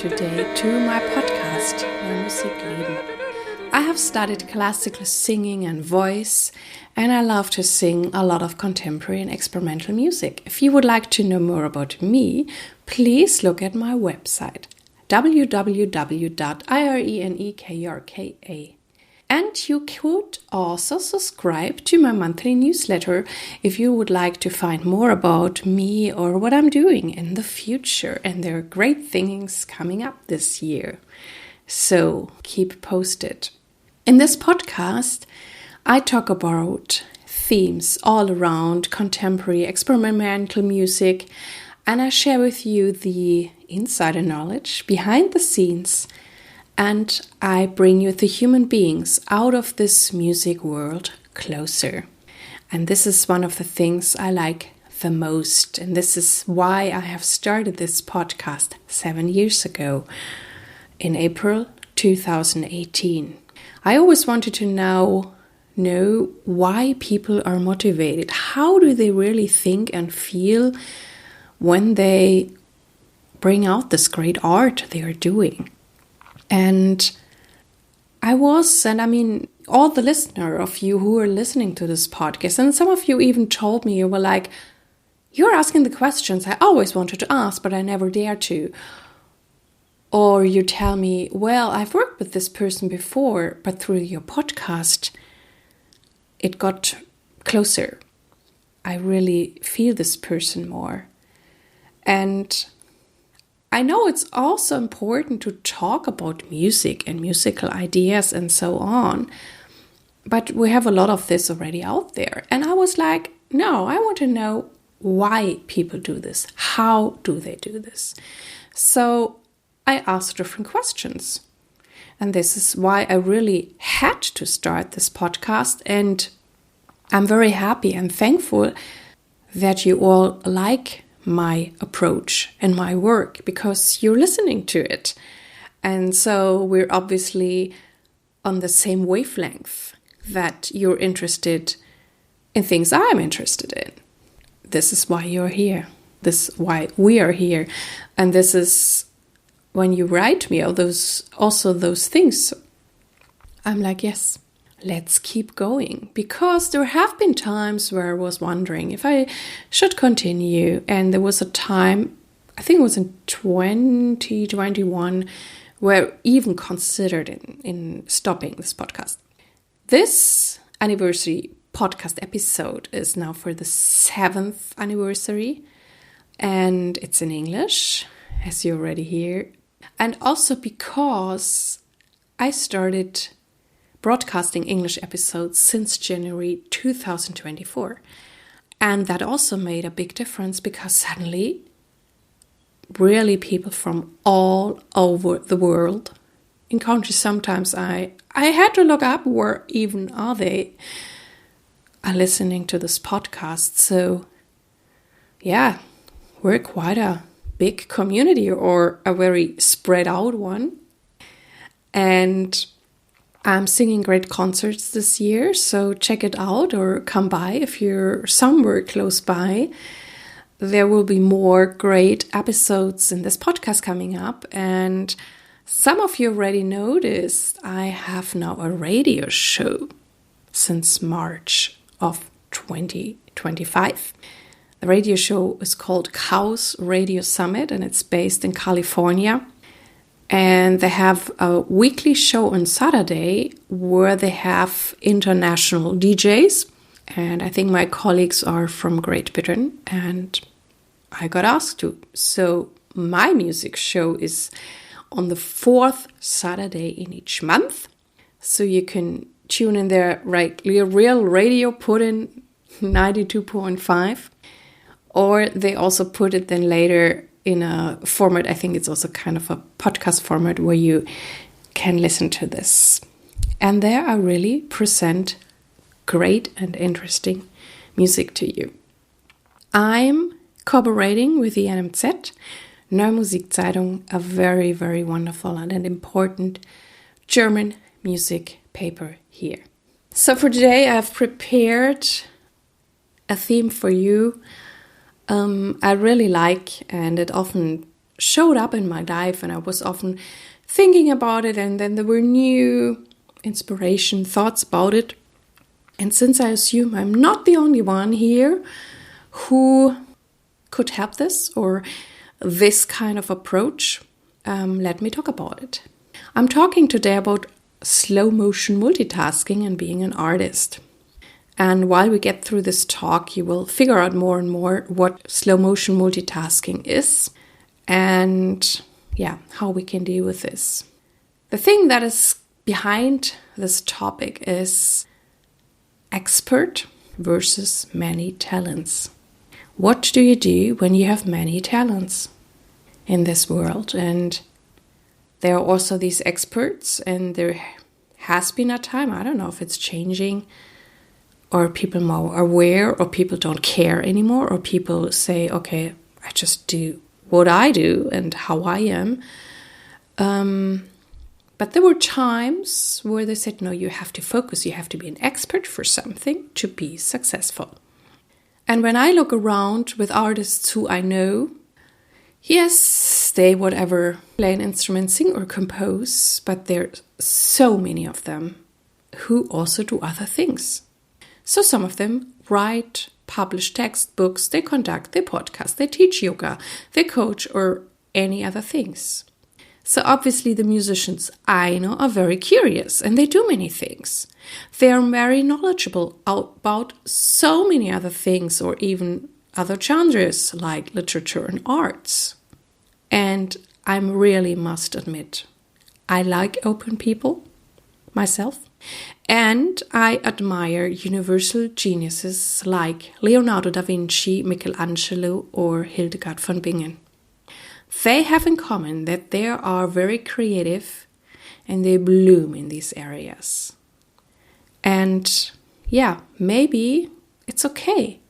today to my podcast, Neue Musik, leben. I have studied classical singing and voice, and I love to sing a lot of contemporary and experimental music. If you would like to know more about me, please look at my website, www.irenekurka. And you could also subscribe to my monthly newsletter if you would like to find more about me or what I'm doing in the future. And there are great things coming up this year. So keep posted. In this podcast, I talk about themes all around contemporary experimental music, and I share with you the insider knowledge behind the scenes, and I bring you the human beings out of this music world closer. And this is one of the things I like the most, and this is why I have started this podcast 7 years ago in April 2018. I always wanted to know why people are motivated. How do they really think and feel when they bring out this great art they are doing? And all the listener of you who are listening to this podcast, and some of you even told me, you were like, you're asking the questions I always wanted to ask, but I never dared to. Or you tell me, well, I've worked with this person before, but through your podcast, it got closer. I really feel this person more. And I know it's also important to talk about music and musical ideas and so on, but we have a lot of this already out there. And I was like, no, I want to know why people do this. How do they do this? So I asked different questions. And this is why I really had to start this podcast. And I'm very happy and thankful that you all like my approach and my work because you're listening to it. And so we're obviously on the same wavelength, that you're interested in things I'm interested in. This is why you're here. This is why we are here. And this is when you write me all those things, I'm like, yes, let's keep going. Because there have been times where I was wondering if I should continue. And there was a time, I think it was in 2021, where I even considered in stopping this podcast. This anniversary podcast episode is now for the 7th anniversary. And it's in English, as you already hear. And also because I started broadcasting English episodes since January 2024. And that also made a big difference because suddenly, really people from all over the world, in countries sometimes I had to look up where even are listening to this podcast. So yeah, we're quite a big community, or a very spread out one. And I'm singing great concerts this year, so check it out or come by if you're somewhere close by. There will be more great episodes in this podcast coming up, and some of you already noticed I have now a radio show since March of 2025. The radio show is called Kows Radio Summit, and it's based in California. And they have a weekly show on Saturday where they have international DJs. And I think my colleagues are from Great Britain, and I got asked to. So my music show is on the 4th Saturday in each month. So you can tune in there, right? Real radio, put in 92.5. Or they also put it then later in a format, I think it's also kind of a podcast format where you can listen to this. And there I really present great and interesting music to you. I'm cooperating with the NMZ, Neue Musikzeitung, a very, very wonderful and an important German music paper here. So for today I've prepared a theme for you I really like, and it often showed up in my life, and I was often thinking about it, and then there were new inspiration, thoughts about it. And since I assume I'm not the only one here who could have this or this kind of approach, let me talk about it. I'm talking today about slow motion multitasking and being an artist. And while we get through this talk, you will figure out more and more what slow motion multitasking is and how we can deal with this. The thing that is behind this topic is expert versus many talents. What do you do when you have many talents in this world? And there are also these experts, and there has been a time, I don't know if it's changing, or people more aware, or people don't care anymore, or people say, okay, I just do what I do and how I am. But there were times where they said, no, you have to focus. You have to be an expert for something to be successful. And when I look around with artists who I know, yes, they whatever play an instrument, sing or compose, but there are so many of them who also do other things. So some of them write, publish textbooks, they conduct, they podcast, they teach yoga, they coach or any other things. So obviously the musicians I know are very curious and they do many things. They are very knowledgeable about so many other things or even other genres like literature and arts. And I really must admit, I like open people myself. And I admire universal geniuses like Leonardo da Vinci, Michelangelo or Hildegard von Bingen. They have in common that they are very creative and they bloom in these areas. And maybe it's okay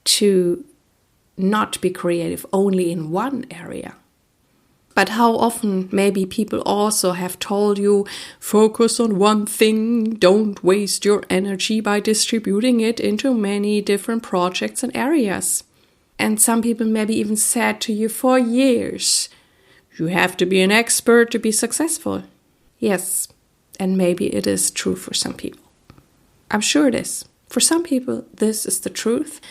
to not be creative only in one area. But how often maybe people also have told you, focus on one thing, don't waste your energy by distributing it into many different projects and areas. And some people maybe even said to you for years, you have to be an expert to be successful. Yes, and maybe it is true for some people. I'm sure it is. For some people, this is the truth.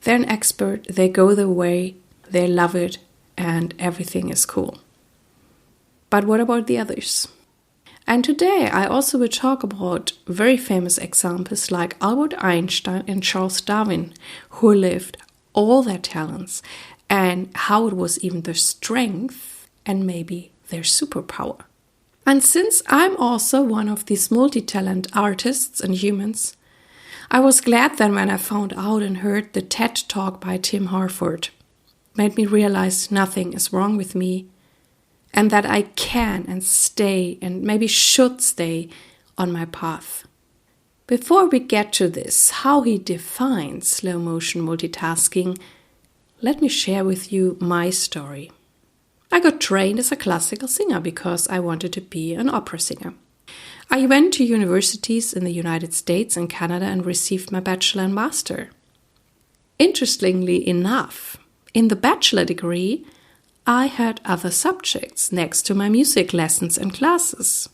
They're an expert, they go their way, they love it, and everything is cool. But what about the others? And today I also will talk about very famous examples like Albert Einstein and Charles Darwin, who lived all their talents and how it was even their strength and maybe their superpower. And since I'm also one of these multi-talent artists and humans, I was glad that when I found out and heard the TED Talk by Tim Harford, made me realize nothing is wrong with me and that I can and stay and maybe should stay on my path. Before we get to this, how he defines slow motion multitasking, let me share with you my story. I got trained as a classical singer because I wanted to be an opera singer. I went to universities in the United States and Canada and received my bachelor and master. Interestingly enough, in the bachelor degree, I had other subjects next to my music lessons and classes.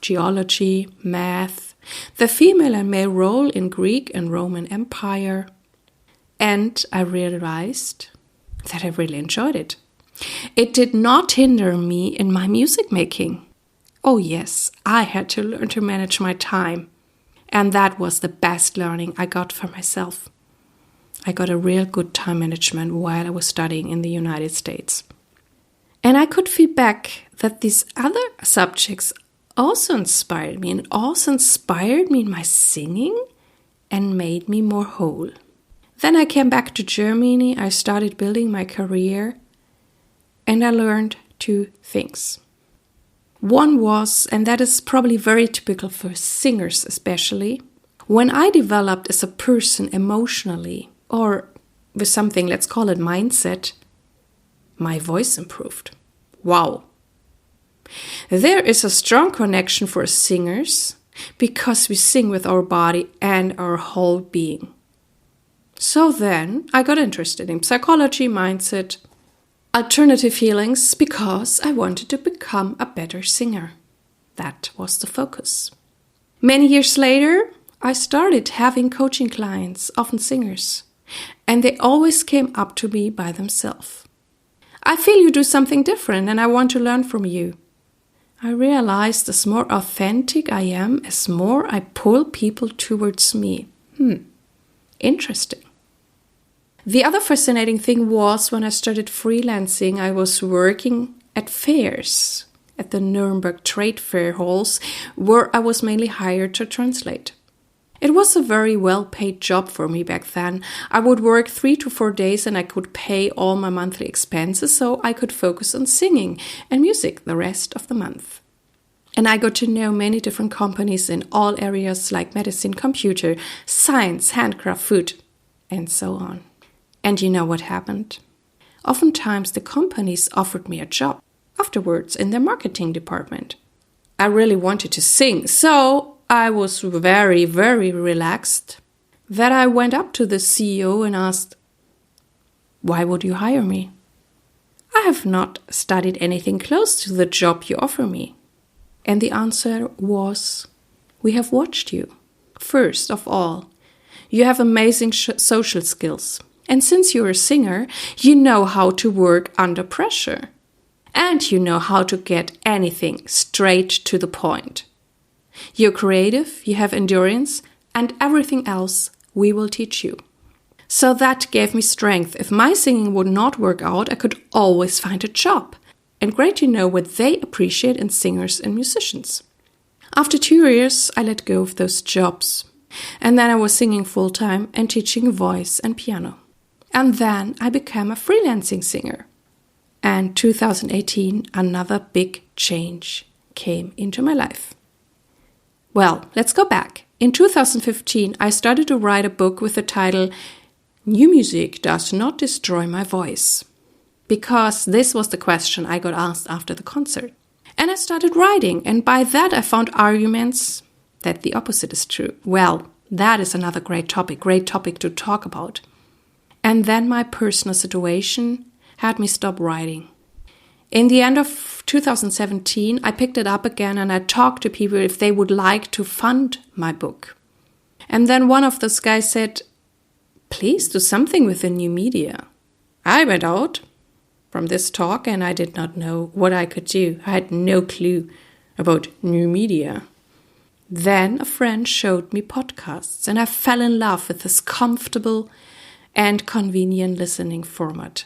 Geology, math, the female and male role in Greek and Roman Empire. And I realized that I really enjoyed it. It did not hinder me in my music making. Oh yes, I had to learn to manage my time. And that was the best learning I got for myself. I got a real good time management while I was studying in the United States. And I could feel back that these other subjects also inspired me, and also inspired me in my singing and made me more whole. Then I came back to Germany, I started building my career, and I learned two things. One was, and that is probably very typical for singers especially, when I developed as a person emotionally, or with something, let's call it mindset, my voice improved. Wow! There is a strong connection for singers because we sing with our body and our whole being. So then I got interested in psychology, mindset, Alternative healings because I wanted to become a better singer. That was the focus. Many years later, I started having coaching clients, often singers, and they always came up to me by themselves. I feel you do something different and I want to learn from you. I realized as more authentic I am, as more I pull people towards me. Interesting. The other fascinating thing was when I started freelancing, I was working at fairs, at the Nuremberg trade fair halls, where I was mainly hired to translate. It was a very well-paid job for me back then. I would work 3 to 4 days and I could pay all my monthly expenses so I could focus on singing and music the rest of the month. And I got to know many different companies in all areas like medicine, computer, science, handcraft, food, and so on. And you know what happened? Oftentimes the companies offered me a job afterwards in their marketing department. I really wanted to sing, so I was very, very relaxed that I went up to the CEO and asked, "Why would you hire me? I have not studied anything close to the job you offer me." And the answer was, "We have watched you. First of all, you have amazing social skills. And since you're a singer, you know how to work under pressure. And you know how to get anything straight to the point. You're creative, you have endurance, and everything else we will teach you." So that gave me strength. If my singing would not work out, I could always find a job. And great to know what they appreciate in singers and musicians. After 2 years, I let go of those jobs. And then I was singing full-time and teaching voice and piano. And then I became a freelancing singer. And 2018, another big change came into my life. Well, let's go back. In 2015, I started to write a book with the title "New Music Does Not Destroy My Voice," because this was the question I got asked after the concert. And I started writing, and by that I found arguments that the opposite is true. Well, that is another great topic to talk about. And then my personal situation had me stop writing. In the end of 2017, I picked it up again and I talked to people if they would like to fund my book. And then one of those guys said, "Please do something with the new media." I went out from this talk and I did not know what I could do. I had no clue about new media. Then a friend showed me podcasts and I fell in love with this comfortable and convenient listening format.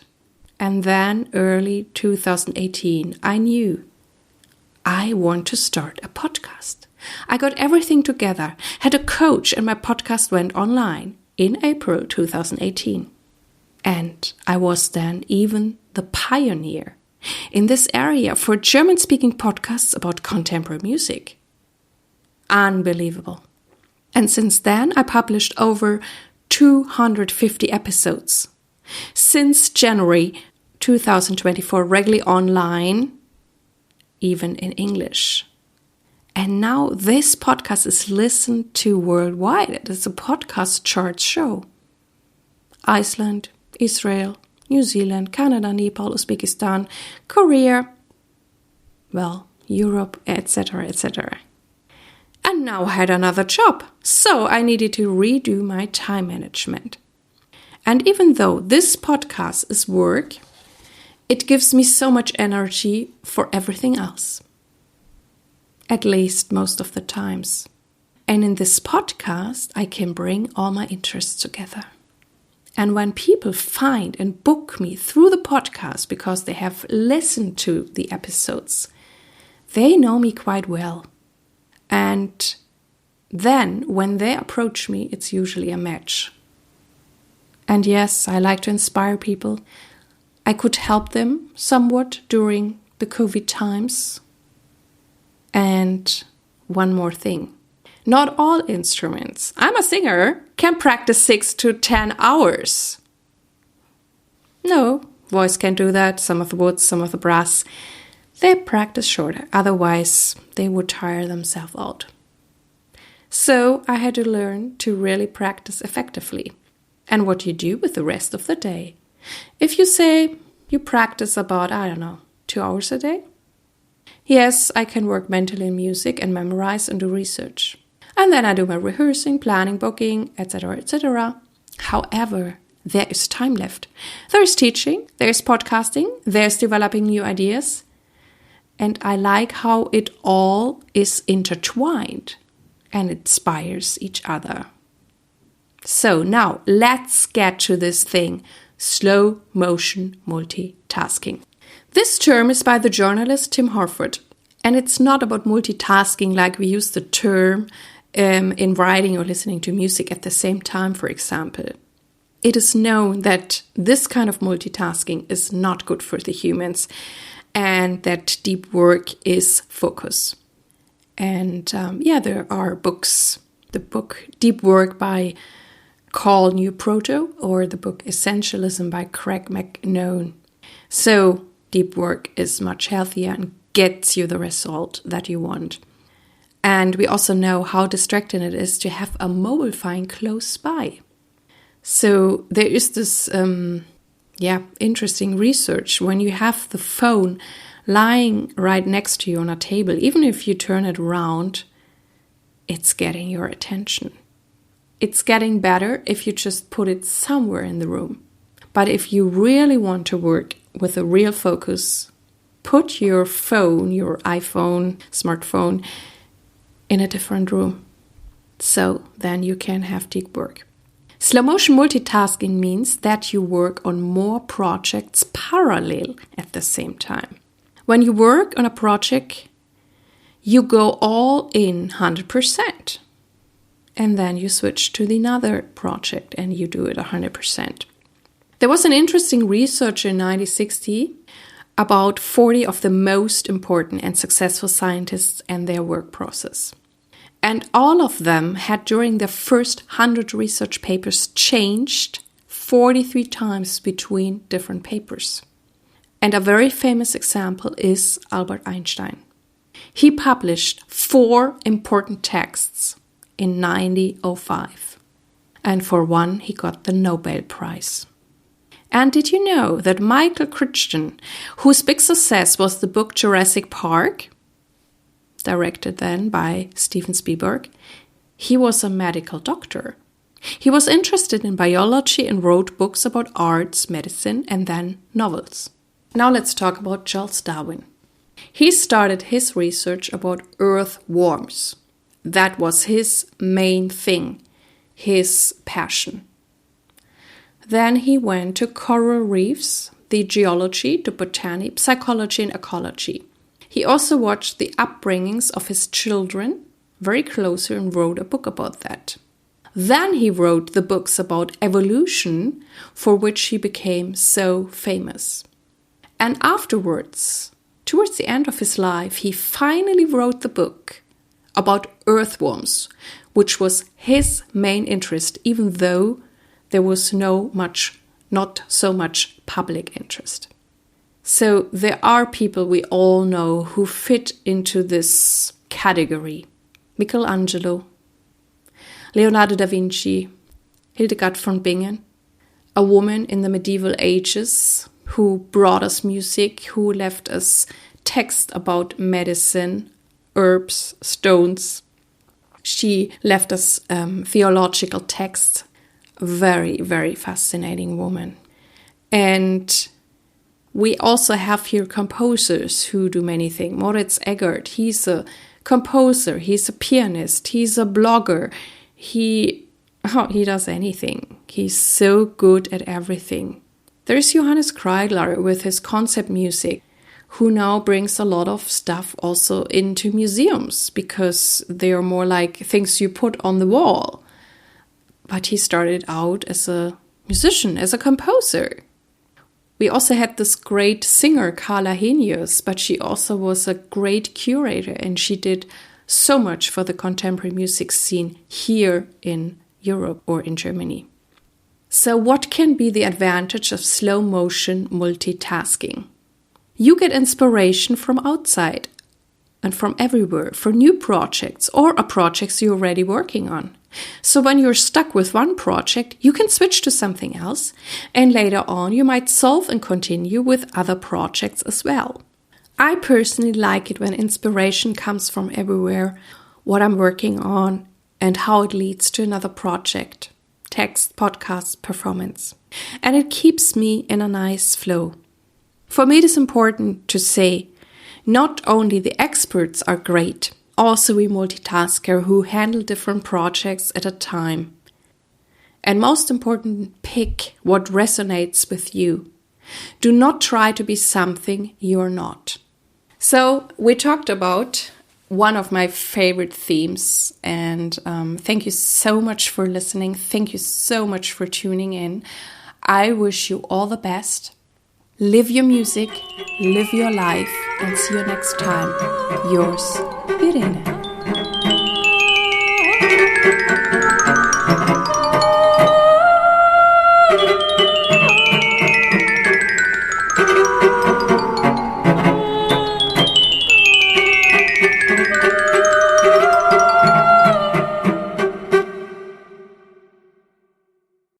And then early 2018, I knew I want to start a podcast. I got everything together, had a coach, and my podcast went online in April 2018. And I was then even the pioneer in this area for German-speaking podcasts about contemporary music. Unbelievable. And since then, I published over 250 episodes. Since January 2024, regularly online, even in English. And now this podcast is listened to worldwide. It is a podcast chart show. Iceland, Israel, New Zealand, Canada, Nepal, Uzbekistan, Korea, well, Europe, etc., etc. And now I had another job, so I needed to redo my time management. And even though this podcast is work, it gives me so much energy for everything else. At least most of the times. And in this podcast, I can bring all my interests together. And when people find and book me through the podcast because they have listened to the episodes, they know me quite well. And then when they approach me, it's usually a match. And yes, I like to inspire people. I could help them somewhat during the COVID times. And one more thing. Not all instruments, I'm a singer, can practice 6 to 10 hours. No, voice can do that. Some of the wood, some of the brass. They practice shorter. Otherwise, they would tire themselves out. So I had to learn to really practice effectively. And what you do with the rest of the day. If you say You practice about, 2 hours a day? Yes, I can work mentally in music and memorize and do research. And then I do my rehearsing, planning, booking, etc., etc. However, there is time left. There is teaching, there is podcasting, there's developing new ideas. And I like how it all is intertwined and inspires each other. So now let's get to this thing, slow motion multitasking. This term is by the journalist Tim Harford, and it's not about multitasking like we use the term in writing or listening to music at the same time, for example. It is known that this kind of multitasking is not good for the humans and that deep work is focus. And there are books. The book Deep Work by Carl Newproto or the book Essentialism by Craig McNone. So deep work is much healthier and gets you the result that you want. And we also know how distracting it is to have a mobile phone close by. So there is this interesting research. When you have the phone lying right next to you on a table, even if you turn it around, it's getting your attention. It's getting better if you just put it somewhere in the room. But if you really want to work with a real focus, put your phone, your iPhone, smartphone, in a different room. So then you can have deep work. Slow motion multitasking means that you work on more projects parallel at the same time. When you work on a project, you go all in 100%. And then you switch to another project and you do it 100%. There was an interesting research in 1960 about 40 of the most important and successful scientists and their work process. And all of them had during their first 100 research papers changed 43 times between different papers. And a very famous example is Albert Einstein. He published 4 important texts in 1905. And for one, he got the Nobel Prize. And did you know that Michael Crichton, whose big success was the book Jurassic Park, directed then by Steven Spielberg, he was a medical doctor. He was interested in biology and wrote books about arts, medicine, and then novels. Now let's talk about Charles Darwin. He started his research about earthworms. That was his main thing, his passion. Then he went to coral reefs, the geology, the botany, psychology, and ecology. He also watched the upbringings of his children very closely and wrote a book about that. Then he wrote the books about evolution, for which he became so famous. And afterwards, towards the end of his life, he finally wrote the book about earthworms, which was his main interest, even though there was not so much public interest. So there are people we all know who fit into this category. Michelangelo, Leonardo da Vinci, Hildegard von Bingen, a woman in the medieval ages who brought us music, who left us text about medicine, herbs, stones. She left us theological texts. Very, very fascinating woman. And we also have here composers who do many things. Moritz Eggert, he's a composer, he's a pianist, he's a blogger. He does anything. He's so good at everything. There's Johannes Kreidler with his concept music, who now brings a lot of stuff also into museums because they are more like things you put on the wall. But he started out as a musician, as a composer. We also had this great singer, Carla Henius, but she also was a great curator and she did so much for the contemporary music scene here in Europe or in Germany. So what can be the advantage of slow motion multitasking? You get inspiration from outside and from everywhere for new projects or projects you're already working on. So when you're stuck with one project, you can switch to something else, and later on you might solve and continue with other projects as well. I personally like it when inspiration comes from everywhere, what I'm working on, and how it leads to another project, text, podcast, performance. And it keeps me in a nice flow. For me, it is important to say, not only the experts are great, also we multitasker who handle different projects at a time. And most important, pick what resonates with you. Do not try to be something you're not. So we talked about one of my favorite themes, and thank you so much for listening. Thank you so much for tuning in. I wish you all the best. Live your music, live your life, and see you next time. Yours, Irene.